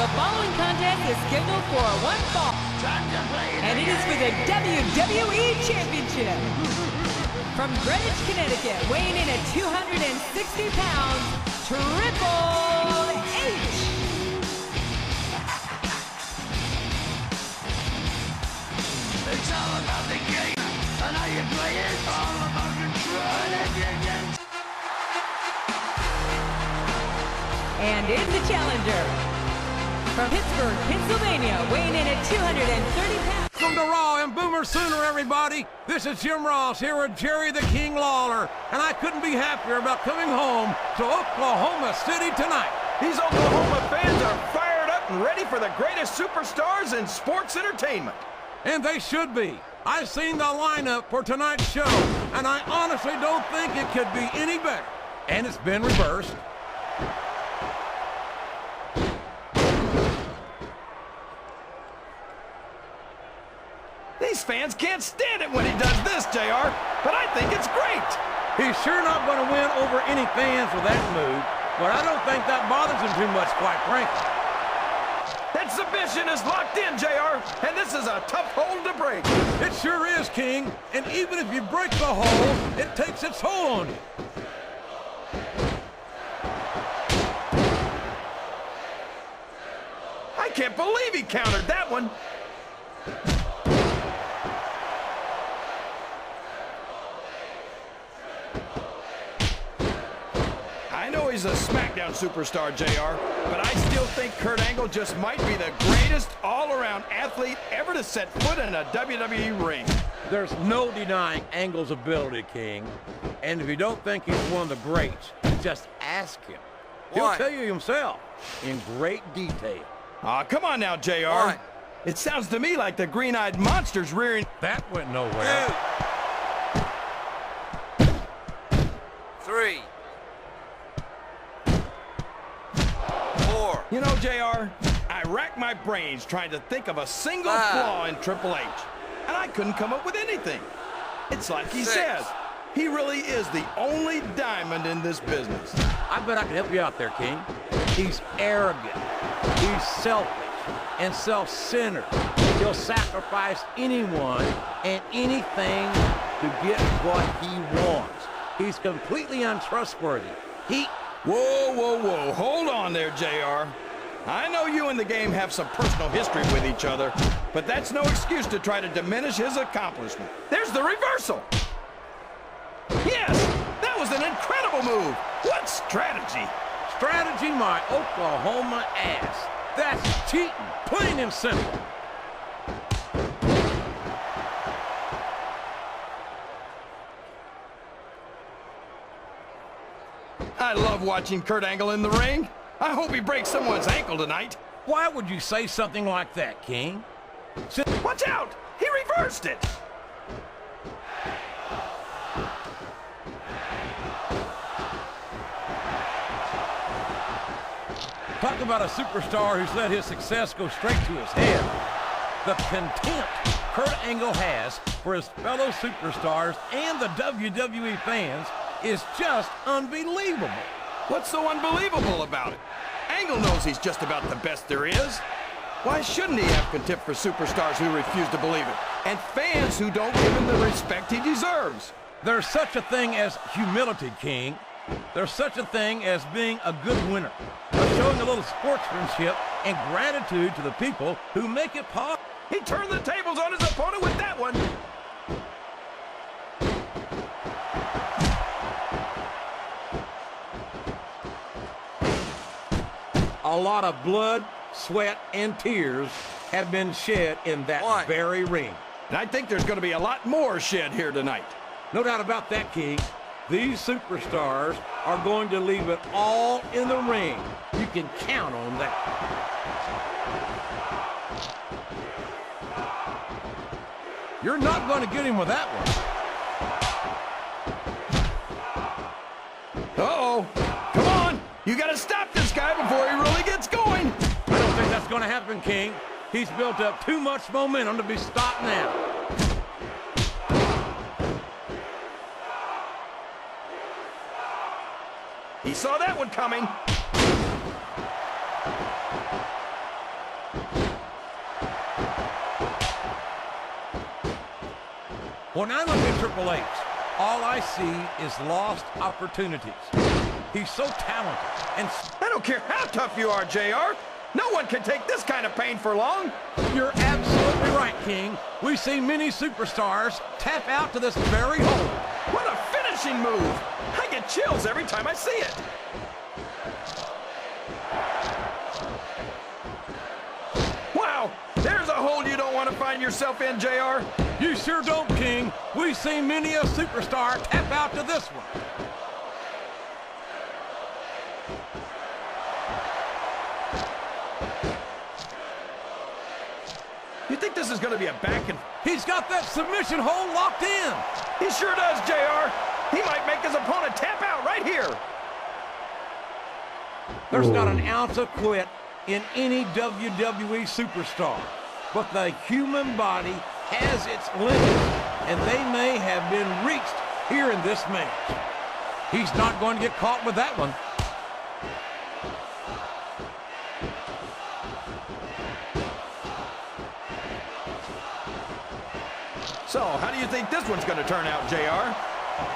The following contest is scheduled for one fall, and it is for the WWE Championship. From Greenwich, Connecticut, weighing in at 260 pounds, Triple H. It's all about the game, and how you play it, all about control. And is the challenger, from Pittsburgh, Pennsylvania, weighing in at 230 pounds. Welcome to Raw and Boomer Sooner, everybody. This is Jim Ross here with Jerry the King Lawler, and I couldn't be happier about coming home to Oklahoma City tonight. These Oklahoma fans are fired up and ready for the greatest superstars in sports entertainment. And they should be. I've seen the lineup for tonight's show, and I honestly don't think it could be any better. And it's been reversed. These fans can't stand it when he does this, JR, but I think it's great. He's sure not going to win over any fans with that move, but I don't think that bothers him too much, quite frankly. That submission is locked in, JR, and this is a tough hold to break. It sure is, King, and even if you break the hold, it takes its toll on you. I can't believe he countered that one. I know he's a Smackdown superstar, JR, but I still think Kurt Angle just might be the greatest all-around athlete ever to set foot in a WWE ring. There's no denying Angle's ability, King. And if you don't think he's one of the greats, just ask him. He'll tell you himself in great detail. Aw, come on now, JR. What? It sounds to me like the green-eyed monster's rearing... That went nowhere. 2, 3, 4. You know, JR, I racked my brains trying to think of a single 5. flaw in Triple H, and I couldn't come up with anything. It's like he 6. says, he really is the only diamond in this business. I bet I can help you out there, King. He's arrogant. He's selfish and self-centered. He'll sacrifice anyone and anything to get what he wants. He's completely untrustworthy. Whoa, whoa, whoa. Hold on there, JR. I know you and the game have some personal history with each other, but that's no excuse to try to diminish his accomplishment. There's the reversal. Yes, that was an incredible move. What strategy? Strategy, my Oklahoma ass. That's cheating, plain and simple. I love watching Kurt Angle in the ring. I hope he breaks someone's ankle tonight. Why would you say something like that, King? Watch out! He reversed it! Talk about a superstar who's let his success go straight to his head. The contempt Kurt Angle has for his fellow superstars and the WWE fans is just unbelievable. What's so unbelievable about it? Angle knows he's just about the best there is. Why shouldn't he have contempt for superstars who refuse to believe it? And fans who don't give him the respect he deserves? There's such a thing as humility, King. There's such a thing as being a good winner. Of showing a little sportsmanship and gratitude to the people who make it possible. He turned the tables on his opponent with that one. A lot of blood, sweat, and tears have been shed in that very ring. And I think there's going to be a lot more shed here tonight. No doubt about that, King. These superstars are going to leave it all in the ring. You can count on that. You're not going to get him with that one. Uh-oh. Come on. You got to stop this guy before he really gets going. I don't think that's going to happen, King. He's built up too much momentum to be stopped now. He saw that one coming. When I look at Triple H, all I see is lost opportunities. He's so talented and... I don't care how tough you are, JR. No one can take this kind of pain for long. You're absolutely right, King. We see many superstars tap out to this very hole. What a finishing move. I get chills every time I see it. Wow, there's a hole you don't want to find yourself in, JR. You sure don't, King. We've seen many a superstar tap out to this one. You think this is going to be a back and... He's got that submission hold locked in. He sure does, JR. He might make his opponent tap out right here. There's not an ounce of quit in any WWE superstar, but the human body has its limits, and they may have been reached here in this match. He's not going to get caught with that one. So, how do you think this one's going to turn out, JR?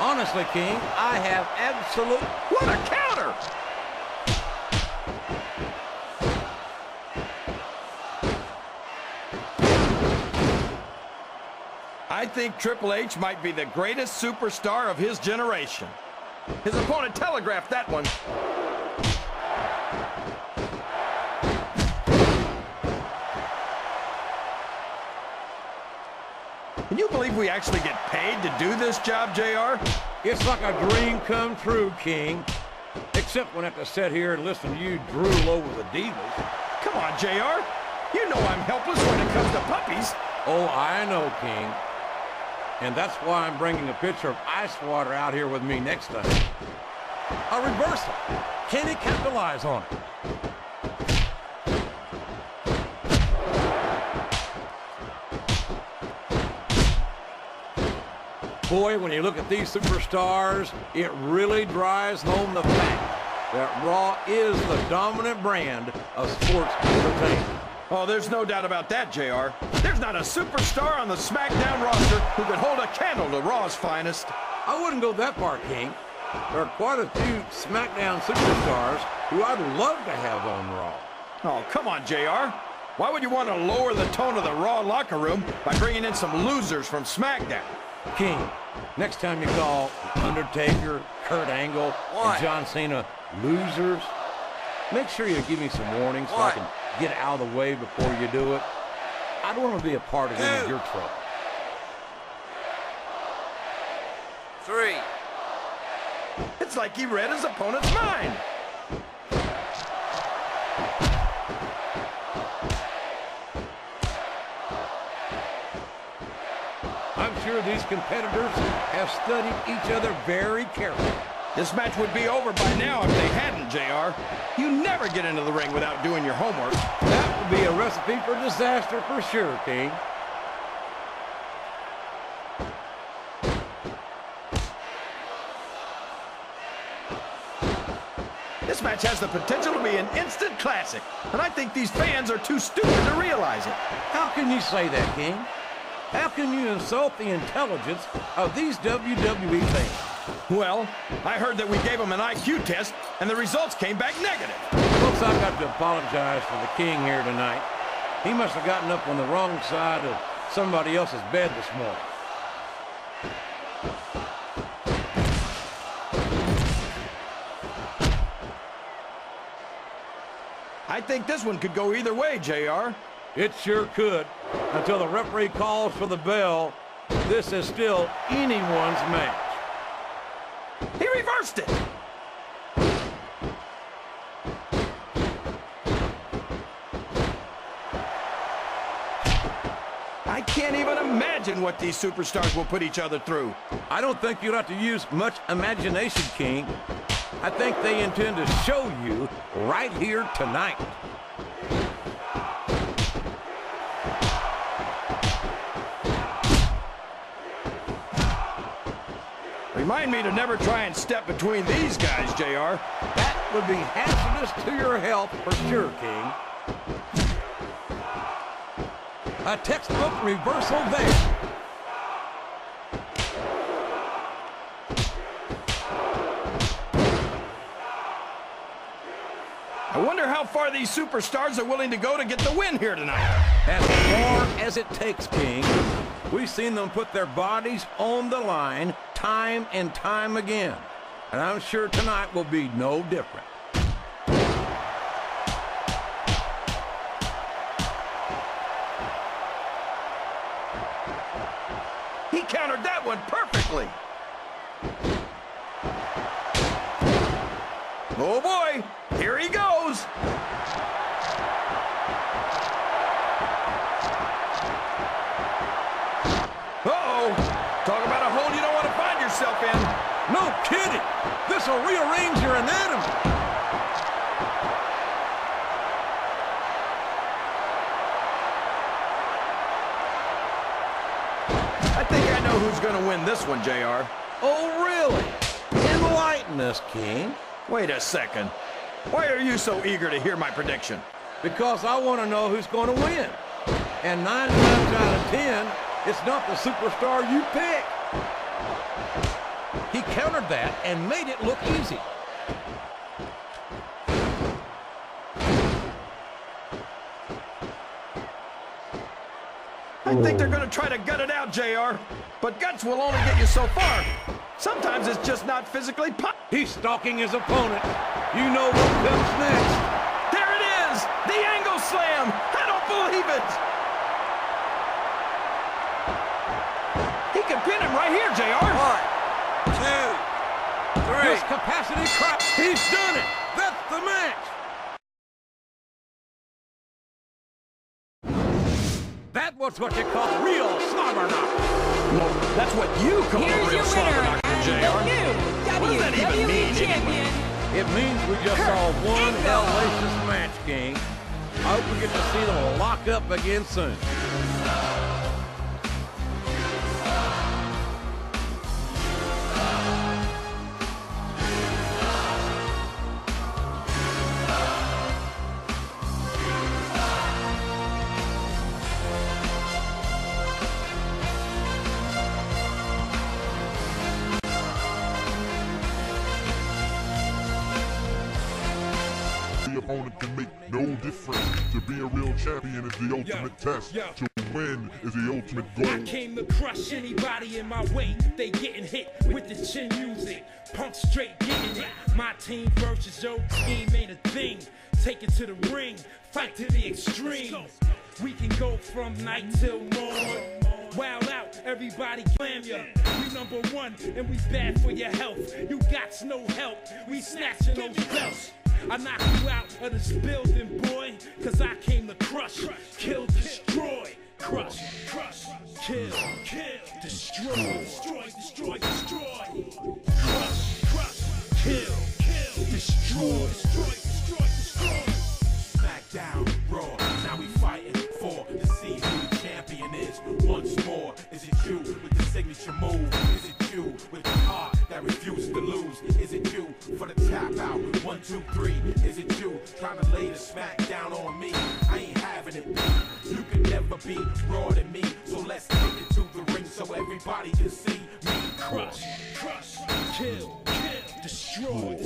Honestly, King, I have absolute... What a counter! I think Triple H might be the greatest superstar of his generation. His opponent telegraphed that one. Can you believe we actually get paid to do this job, JR? It's like a dream come true, King. Except when I have to sit here and listen to you drool over the divas. Come on, JR. You know I'm helpless when it comes to puppies. Oh, I know, King. And that's why I'm bringing a pitcher of ice water out here with me next time. A reversal. Can he capitalize on it? Boy, when you look at these superstars, it really drives home the fact that Raw is the dominant brand of sports entertainment. Oh, there's no doubt about that, JR. There's not a superstar on the Smackdown roster who could hold a candle to Raw's finest. I wouldn't go that far, King. There are quite a few Smackdown superstars who I'd love to have on Raw. Oh, come on, JR. Why would you want to lower the tone of the Raw locker room by bringing in some losers from Smackdown? King, next time you call Undertaker, Kurt Angle, and John Cena losers, make sure you give me some warnings so I can get out of the way before you do it. I don't want to be a part of any of your trouble. 3. It's like he read his opponent's mind. I'm sure these competitors have studied each other very carefully. This match would be over by now if they hadn't, JR. You never get into the ring without doing your homework. That would be a recipe for disaster for sure, King. This match has the potential to be an instant classic, and I think these fans are too stupid to realize it. How can you say that, King? How can you insult the intelligence of these WWE fans? Well, I heard that we gave them an IQ test, and the results came back negative. Folks, I've got to apologize for the King here tonight. He must have gotten up on the wrong side of somebody else's bed this morning. I think this one could go either way, JR. It sure could. Until the referee calls for the bell, this is still anyone's match. He reversed it. I can't even imagine what these superstars will put each other through. I don't think you'll have to use much imagination, King. I think they intend to show you right here tonight. Remind me to never try and step between these guys, JR. That would be hazardous to your health for sure, King. A textbook reversal there. Wonder how far these superstars are willing to go to get the win here tonight. As far as it takes, King. We've seen them put their bodies on the line time and time again. And I'm sure tonight will be no different. He countered that one perfectly. Oh boy, here he goes. Uh-oh, talk about a hole you don't want to find yourself in. No kidding. This will rearrange your anatomy. I think I know who's going to win this one, JR. Oh, really? Enlighten us, King. Wait a second. Why are you so eager to hear my prediction? Because I want to know who's going to win. And 9 times out of 10, it's not the superstar you pick. He countered that and made it look easy. I think they're going to try to gut it out, JR. But guts will only get you so far. Sometimes it's just not physically possible. He's stalking his opponent. You know what comes next. There it is! The angle slam! I don't believe it! He can pin him right here, JR. 1, 2, 3. This capacity crap. He's done it. That's the match. That was what you call real slobber knocker. Well, that's what you call Here's a real your slobber winner, knocker, and JR. the new What does that even mean, WWE champion. It means we just saw one hellacious match, King. I hope we get to see them lock up again soon. The opponent can make no difference. To be a real champion is the ultimate test. To win is the ultimate goal. I came to crush anybody in my way. They getting hit with the chin music. Punk straight getting it. My team versus your team ain't a thing. Take it to the ring, fight to the extreme. We can go from night till morn. Wild out, everybody clam ya. We #1 and we bad for your health. You got no help, we snatching those belts. I knock you out of this building, boy, cause I came to crush, kill, destroy, crush, kill, destroy, destroy, crush, kill, destroy. Smackdown, Raw, now we fighting for to see who the champion is once more. Is it you with the signature move? Is it you with the heart that refuses to lose? Is it you for the tap out? 1, 2, 3. Is it you trying to lay the smack down on me? I ain't having it, B. You can never be raw than me. So let's take it to the ring so everybody can see me. Crush, kill, destroy.